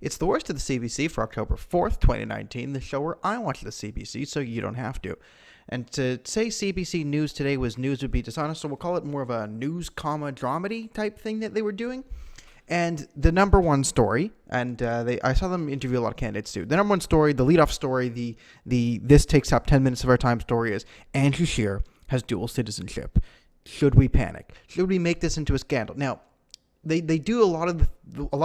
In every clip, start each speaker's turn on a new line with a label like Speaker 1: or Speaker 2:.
Speaker 1: It's the worst of the CBC for October 4th, 2019, the show where I watch the CBC so you don't have to. And to say CBC News today was news would be dishonest, so we'll call it more of a news, dramedy type thing that they were doing. And the number one story, and I saw them interview a lot of candidates too. The number one story, the lead-off story, the this takes up 10 minutes of our time story is Andrew Scheer has dual citizenship. Should we panic? Should we make this into a scandal? Now, they do a lot of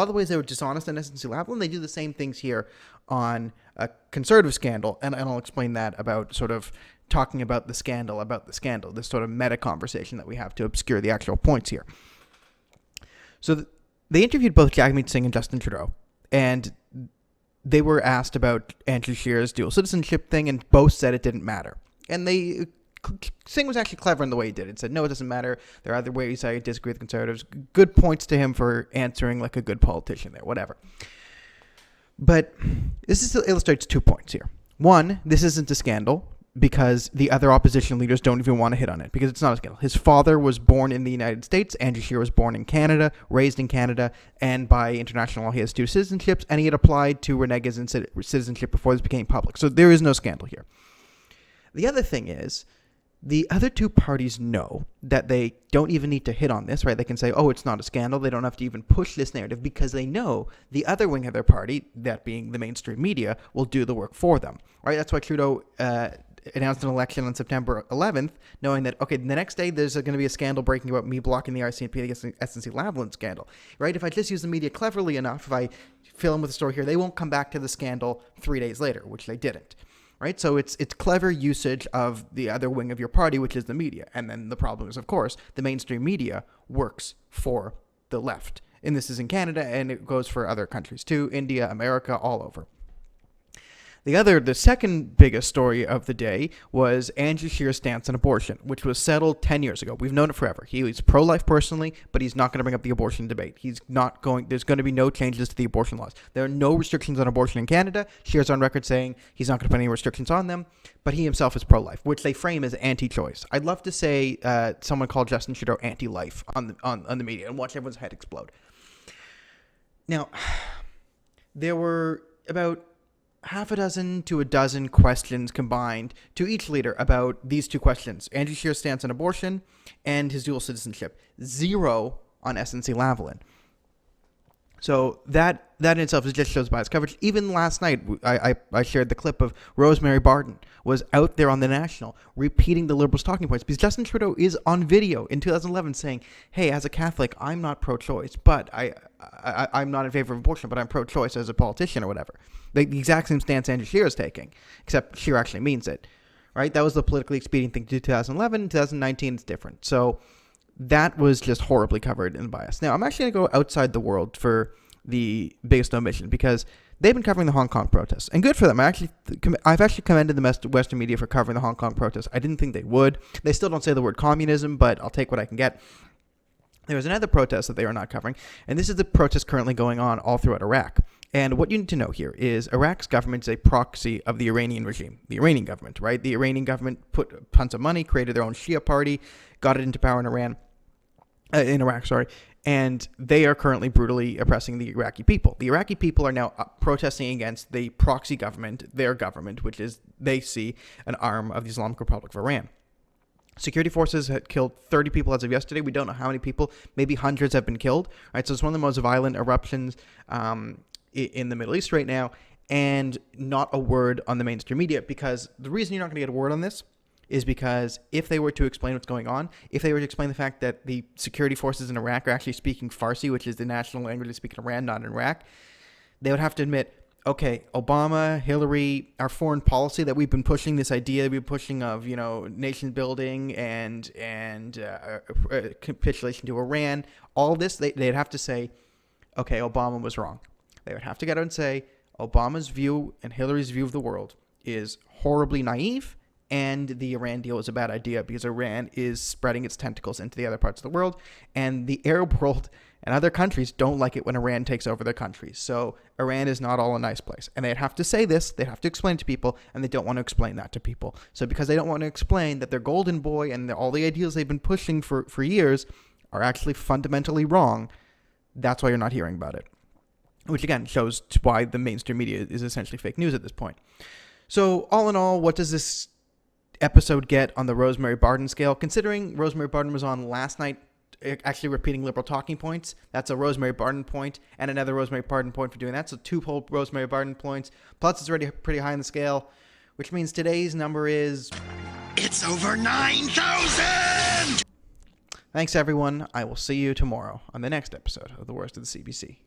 Speaker 1: the ways they were dishonest in SNC-Lavalin. They do the same things here on a conservative scandal, and I'll explain that about sort of talking about the scandal, this sort of meta conversation that we have to obscure the actual points here. So they interviewed both Jagmeet Singh and Justin Trudeau, and they were asked about Andrew Scheer's dual citizenship thing, and both said it didn't matter. And Singh was actually clever in the way he did it. He said, no, it doesn't matter. There are other ways I disagree with Conservatives. Good points to him for answering like a good politician there, whatever. But this illustrates 2 points here. One, this isn't a scandal because the other opposition leaders don't even want to hit on it because it's not a scandal. His father was born in the United States. Andrew Scheer was born in Canada, raised in Canada, and by international law, he has 2 citizenships, and he had applied to renege his citizenship before this became public. So there is no scandal here. The other thing is, the other 2 parties know that they don't even need to hit on this, right? They can say, oh, it's not a scandal. They don't have to even push this narrative because they know the other wing of their party, that being the mainstream media, will do the work for them, right? That's why Trudeau announced an election on September 11th, knowing that, okay, the next day there's going to be a scandal breaking about me blocking the RCMP against the SNC-Lavalin scandal, right? If I just use the media cleverly enough, if I fill in with a story here, they won't come back to the scandal 3 days later, which they didn't. Right, so it's clever usage of the other wing of your party, which is the media. And then the problem is, of course, the mainstream media works for the left. And this is in Canada, and it goes for other countries too, India, America, all over. The second biggest story of the day was Andrew Scheer's stance on abortion, which was settled 10 years ago. We've known it forever. He's pro-life personally, but he's not going to bring up the abortion debate. There's going to be no changes to the abortion laws. There are no restrictions on abortion in Canada. Scheer's on record saying he's not going to put any restrictions on them, but he himself is pro-life, which they frame as anti-choice. I'd love to say someone called Justin Trudeau anti-life on the media and watch everyone's head explode. Now, there were about half a dozen to a dozen questions combined to each leader about these 2 questions. Andrew Scheer's stance on abortion and his dual citizenship. 0 on SNC-Lavalin. So that in itself just shows biased coverage. Even last night, I shared the clip of Rosemary Barton was out there on the National repeating the Liberals' talking points because Justin Trudeau is on video in 2011 saying, hey, as a Catholic, I'm not pro-choice, but I'm not in favor of abortion, but I'm pro-choice as a politician or whatever. The exact same stance Andrew Scheer is taking, except Scheer actually means it, right? That was the politically expedient thing to do 2011. In 2019, it's different. So that was just horribly covered in bias. Now, I'm actually going to go outside the world for the biggest omission because they've been covering the Hong Kong protests. And good for them. I've actually commended the Western media for covering the Hong Kong protests. I didn't think they would. They still don't say the word communism, but I'll take what I can get. There was another protest that they are not covering, and this is the protest currently going on all throughout Iraq. And what you need to know here is Iraq's government is a proxy of the Iranian regime, the Iranian government, right? The Iranian government put tons of money, created their own Shia party, got it into power in Iraq, and they are currently brutally oppressing the Iraqi people. The Iraqi people are now protesting against the proxy government, their government, which is, they see, an arm of the Islamic Republic of Iran. Security forces had killed 30 people as of yesterday. We don't know how many people. Maybe hundreds have been killed. Right, so it's one of the most violent eruptions in the Middle East right now, and not a word on the mainstream media, because the reason you're not going to get a word on this is because if they were to explain what's going on, if they were to explain the fact that the security forces in Iraq are actually speaking Farsi, which is the national language they speak in Iran, not in Iraq, they would have to admit, okay, Obama, Hillary, our foreign policy that we've been pushing, this idea that we've been pushing of, nation building and capitulation to Iran, all this, they'd have to say, okay, Obama was wrong. They would have to get out and say, Obama's view and Hillary's view of the world is horribly naive, and the Iran deal is a bad idea because Iran is spreading its tentacles into the other parts of the world, and the Arab world and other countries don't like it when Iran takes over their countries. So Iran is not all a nice place. And they'd have to say this, they'd have to explain it to people, and they don't want to explain that to people. So because they don't want to explain that their golden boy and all the ideals they've been pushing for years are actually fundamentally wrong, that's why you're not hearing about it. which again shows why the mainstream media is essentially fake news at this point. So all in all, what does this episode get on the Rosemary Barden scale? Considering Rosemary Barden was on last night, actually repeating liberal talking points, that's a Rosemary Barden point, and another Rosemary Barden point for doing that. So 2 whole Rosemary Barden points. Plus, it's already pretty high on the scale, which means today's number is...
Speaker 2: It's over 9,000!
Speaker 1: Thanks, everyone. I will see you tomorrow on the next episode of The Worst of the CBC.